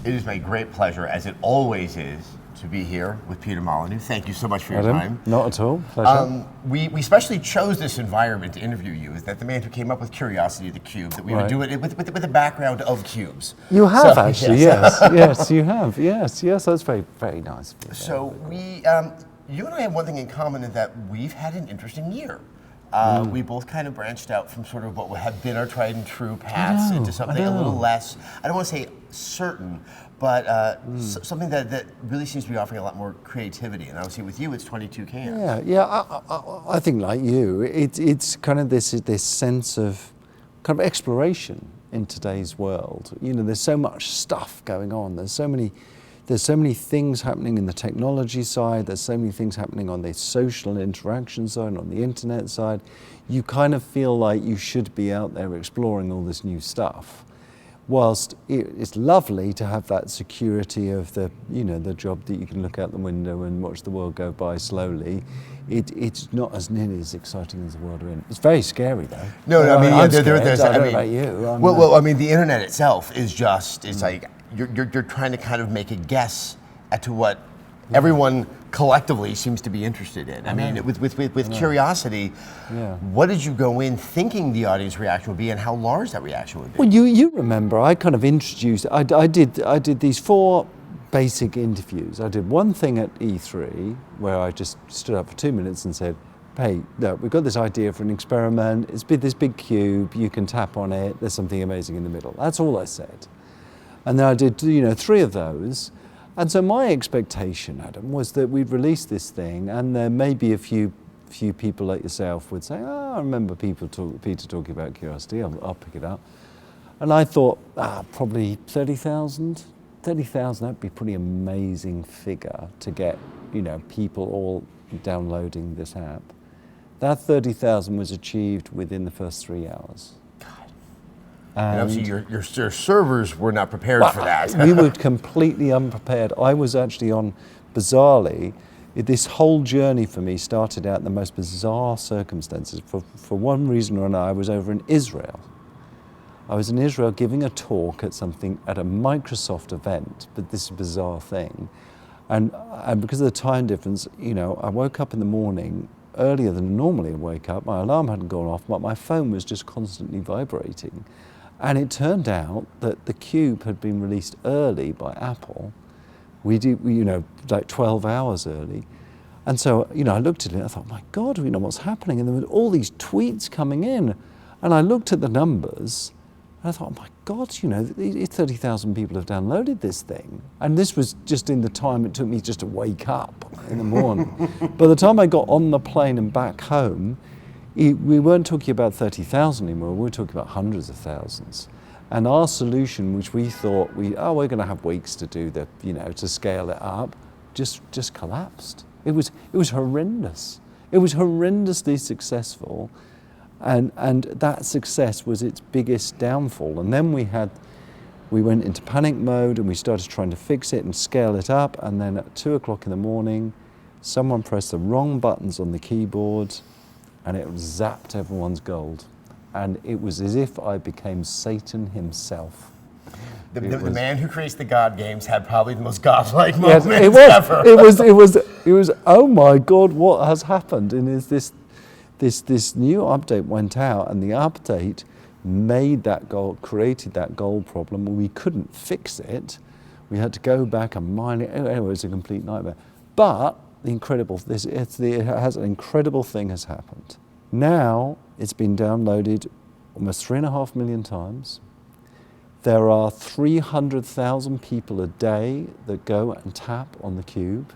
It is my great pleasure, as it always is, to be here with Peter Molyneux. Thank you so much for your time. Not at all. Pleasure. We specially chose this environment to interview you, is that the man who came up with Curiosity of the Cube, that we would do it with a background of cubes. You have actually, yes. Yes, you have. Yes, that's very, very nice. So you and I have one thing in common, in that we've had an interesting year. We both kind of branched out from sort of what have been our tried and true paths into something a little less, I don't want to say certain, but something that really seems to be offering a lot more creativity. And obviously with you, it's 22 cans. I think like you, it's kind of this sense of kind of exploration in today's world. You know, there's so much stuff going on. There's so many things happening in the technology side. There's so many things happening on the social interaction side, on the internet side. You kind of feel like you should be out there exploring all this new stuff. Whilst it's lovely to have that security of the job that you can look out the window and watch the world go by slowly, it's not as nearly as exciting as the world we're in. It's very scary though. No, I mean, I don't know about you. Well, I mean, the internet itself is just, it's like, you're trying to kind of make a guess at to what everyone collectively seems to be interested in. I mean, with Curiosity, what did you go in thinking the audience reaction would be, and how large that reaction would be? Well, you remember, I kind of introduced, I did these 4 basic interviews. I did one thing at E3 where I just stood up for 2 minutes and said, hey, look, we've got this idea for an experiment. It's this big cube, you can tap on it, there's something amazing in the middle. That's all I said. And then I did, 3 of those. And so my expectation, Adam, was that we'd release this thing, and there may be a few people like yourself would say, I remember Peter talking about Curiosity, I'll pick it up. And I thought, probably 30,000. 30,000, that'd be a pretty amazing figure to get, people all downloading this app. That 30,000 was achieved within the first 3 hours. And obviously your servers were not prepared for that. We were completely unprepared. I was actually bizarrely, this whole journey for me started out in the most bizarre circumstances. For one reason or another, I was over in Israel. I was in Israel giving a talk at a Microsoft event, but this bizarre thing. And because of the time difference, I woke up in the morning earlier than normally I wake up. My alarm hadn't gone off, but my phone was just constantly vibrating. And it turned out that the Cube had been released early by Apple. Like 12 hours early. And so, I looked at it and I thought, my God, what's happening? And there were all these tweets coming in. And I looked at the numbers and I thought, oh my God, 30,000 people have downloaded this thing. And this was just in the time it took me just to wake up in the morning. By the time I got on the plane and back home, we weren't talking about 30,000 anymore, we were talking about hundreds of thousands. And our solution, which we thought we're going to have weeks to do to scale it up, just collapsed. It was horrendous. It was horrendously successful, and that success was its biggest downfall. And then we went into panic mode and we started trying to fix it and scale it up. And then at 2 o'clock in the morning, someone pressed the wrong buttons on the keyboard, and it zapped everyone's gold. And it was as if I became Satan himself. The man who creates the God games had probably the most godlike moments ever. It was, oh my God, what has happened? And this new update went out, and the update created that gold problem where we couldn't fix it. We had to go back and mine it. Anyway, it was a complete nightmare. But an incredible thing has happened. Now it's been downloaded almost 3.5 million times. There are 300,000 people a day that go and tap on the Cube.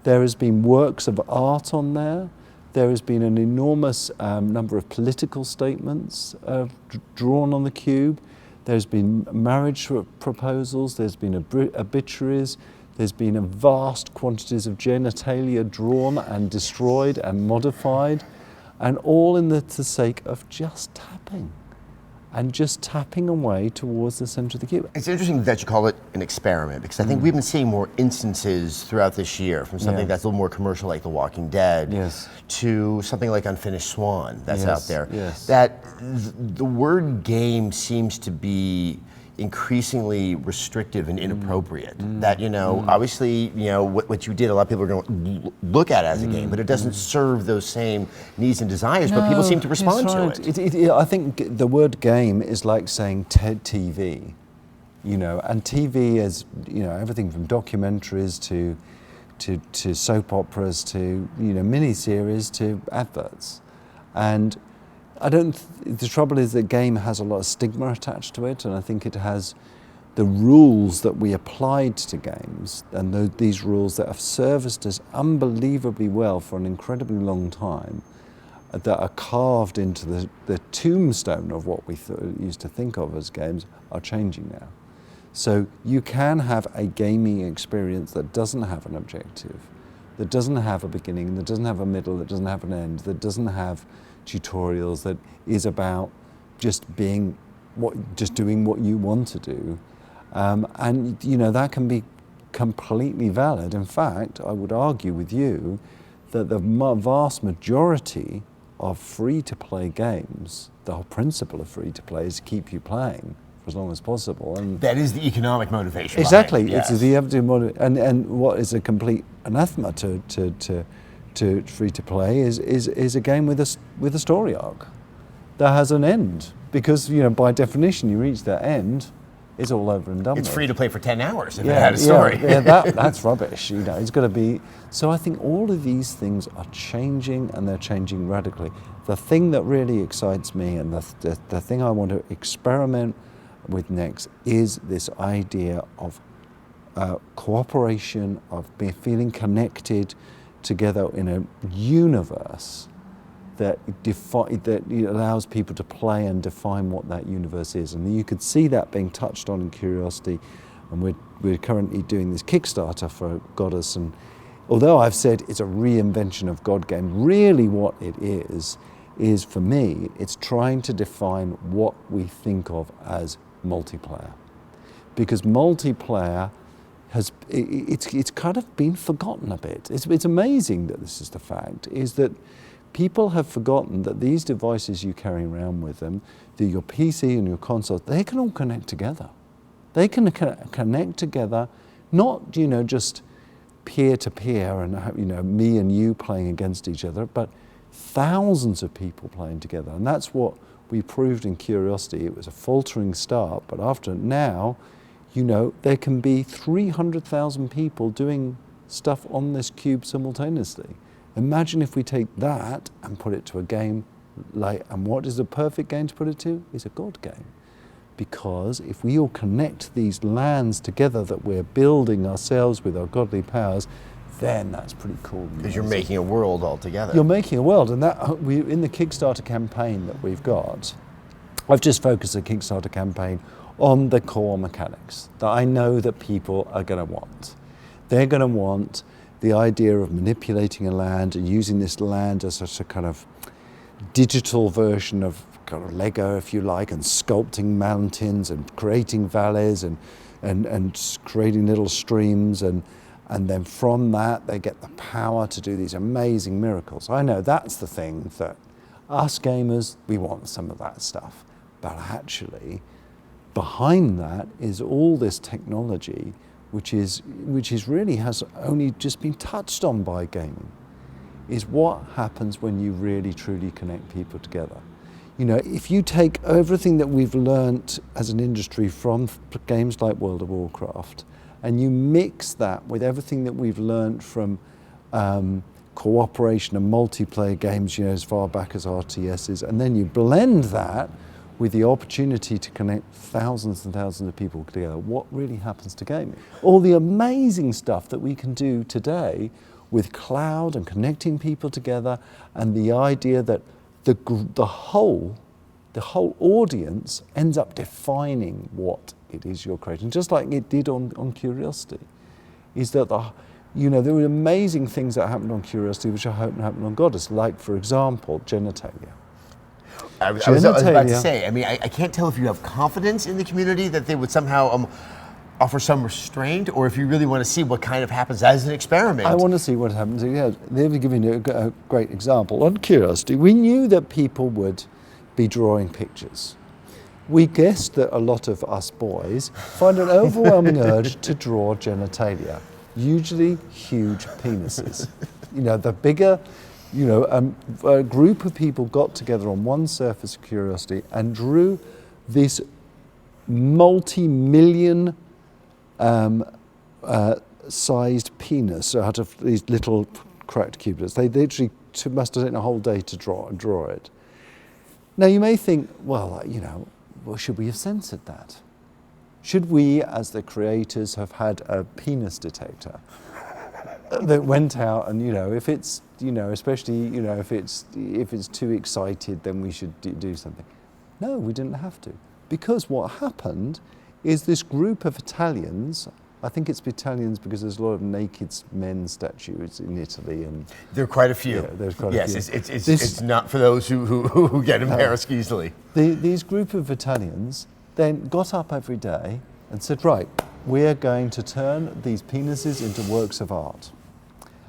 There has been works of art on there. There has been an enormous number of political statements drawn on the Cube. There's been marriage proposals. There's been obituaries. There's been a vast quantities of genitalia drawn and destroyed and modified, and all in the sake of just tapping. And just tapping away towards the center of the cube. It's interesting that you call it an experiment, because I think we've been seeing more instances throughout this year, from something that's a little more commercial like The Walking Dead, to something like Unfinished Swan that's out there. That the word game seems to be increasingly restrictive and inappropriate. That, obviously, what you did, a lot of people are going to look at as a game, but it doesn't serve those same needs and desires, but people seem to respond to it. I think the word game is like saying TV, and TV is, everything from documentaries to soap operas to, miniseries to adverts. And the trouble is that game has a lot of stigma attached to it, and I think it has the rules that we applied to games, and these rules that have serviced us unbelievably well for an incredibly long time, that are carved into the tombstone of what we used to think of as games, are changing now. So you can have a gaming experience that doesn't have an objective, that doesn't have a beginning, that doesn't have a middle, that doesn't have an end, that doesn't have tutorials, that is about just doing what you want to do. And that can be completely valid. In fact, I would argue with you that the vast majority of free-to-play games, the whole principle of free-to-play is to keep you playing for as long as possible. And that is the economic motivation. Exactly. Yes. It's the and what is a complete anathema to free-to-play is a game with a story arc that has an end, because by definition you reach that end, it's all over and done. It's with. free to play for 10 hours if it had a story. That's rubbish. It's got to be. So I think all of these things are changing, and they're changing radically. The thing that really excites me, and the thing I want to experiment with next, is this idea of cooperation, of feeling connected together in a universe that allows people to play and define what that universe is. And you could see that being touched on in Curiosity, and we're currently doing this Kickstarter for GODUS, and although I've said it's a reinvention of God game, really what it is for me, it's trying to define what we think of as multiplayer. Because multiplayer it's kind of been forgotten a bit. It's amazing that this is the fact, is that people have forgotten that these devices you carry around with them, your PC and your console, they can all connect together. They can connect together, not just peer to peer and me and you playing against each other, but thousands of people playing together. And that's what we proved in Curiosity. It was a faltering start, but after now, there can be 300,000 people doing stuff on this cube simultaneously. Imagine if we take that and put it to a game and what is the perfect game to put it to? Is a God game. Because if we all connect these lands together that we're building ourselves with our godly powers, then that's pretty cool. Because you're making a world altogether. You're making a world, and that in the Kickstarter campaign that we've got, I've just focused the Kickstarter campaign on the core mechanics that I know that people are going to want. They're going to want the idea of manipulating a land and using this land as a kind of digital version of kind of Lego, if you like, and sculpting mountains and creating valleys and creating little streams, and then from that they get the power to do these amazing miracles. I know that's the thing that us gamers, we want some of that stuff, but actually behind that is all this technology which is really has only just been touched on by gaming, is what happens when you really truly connect people together. If you take everything that we've learnt as an industry from games like World of Warcraft, and you mix that with everything that we've learnt from cooperation and multiplayer games, as far back as RTSs, and then you blend that with the opportunity to connect thousands and thousands of people together, what really happens to gaming? All the amazing stuff that we can do today with cloud and connecting people together, and the idea that the whole audience ends up defining what it is you're creating, just like it did on Curiosity. Is that there were amazing things that happened on Curiosity which I hope happened on GODUS, like, for example, genitalia. I was about to say, I can't tell if you have confidence in the community that they would somehow offer some restraint, or if you really want to see what kind of happens as an experiment. I want to see what happens. Yeah, they were giving you a great example. On Curiosity, we knew that people would be drawing pictures. we guessed that a lot of us boys find an overwhelming urge to draw genitalia, usually huge penises. You know, the bigger, you know, a group of people got together on one surface of curiosity and drew this multi-million sized penis out of these little cracked cuboids. They literally must have taken a whole day to draw it. Now you may think, well, you know, well, should we have censored that? Should we, as the creators, have had a penis detector that went out and, you know, if it's, you know, especially, you know, if it's too excited, then we should do something. No, we didn't have to, because what happened is this group of Italians. I think it's Italians because there's a lot of naked men statues in Italy, and there are quite a few. Yeah, there's quite yes, a few. It's not for those who get embarrassed easily. These group of Italians then got up every day and said, right, we're going to turn these penises into works of art.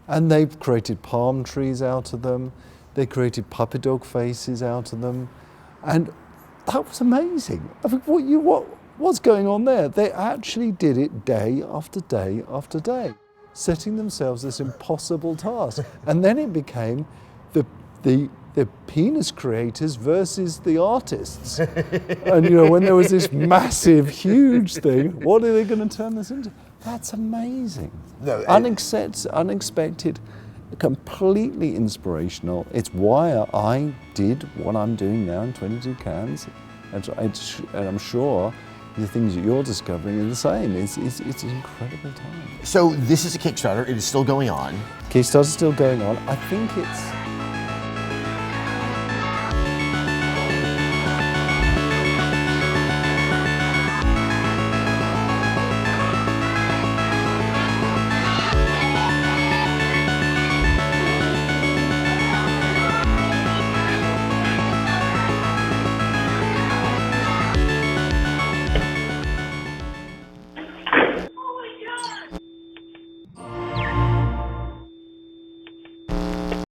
And they created palm trees out of them. They created puppy dog faces out of them, and that was amazing. I mean, what's going on there? They actually did it day after day after day, setting themselves this impossible task. And then it became the penis creators versus the artists. And, you know, when there was this massive, huge thing, what are they going to turn this into? That's amazing. No, unexpected, completely inspirational. It's why I did what I'm doing now in 22 Cans. And I'm sure the things that you're discovering are the same. It's an incredible time. So this is a Kickstarter. It is still going on. Kickstarter's still going on. I think it's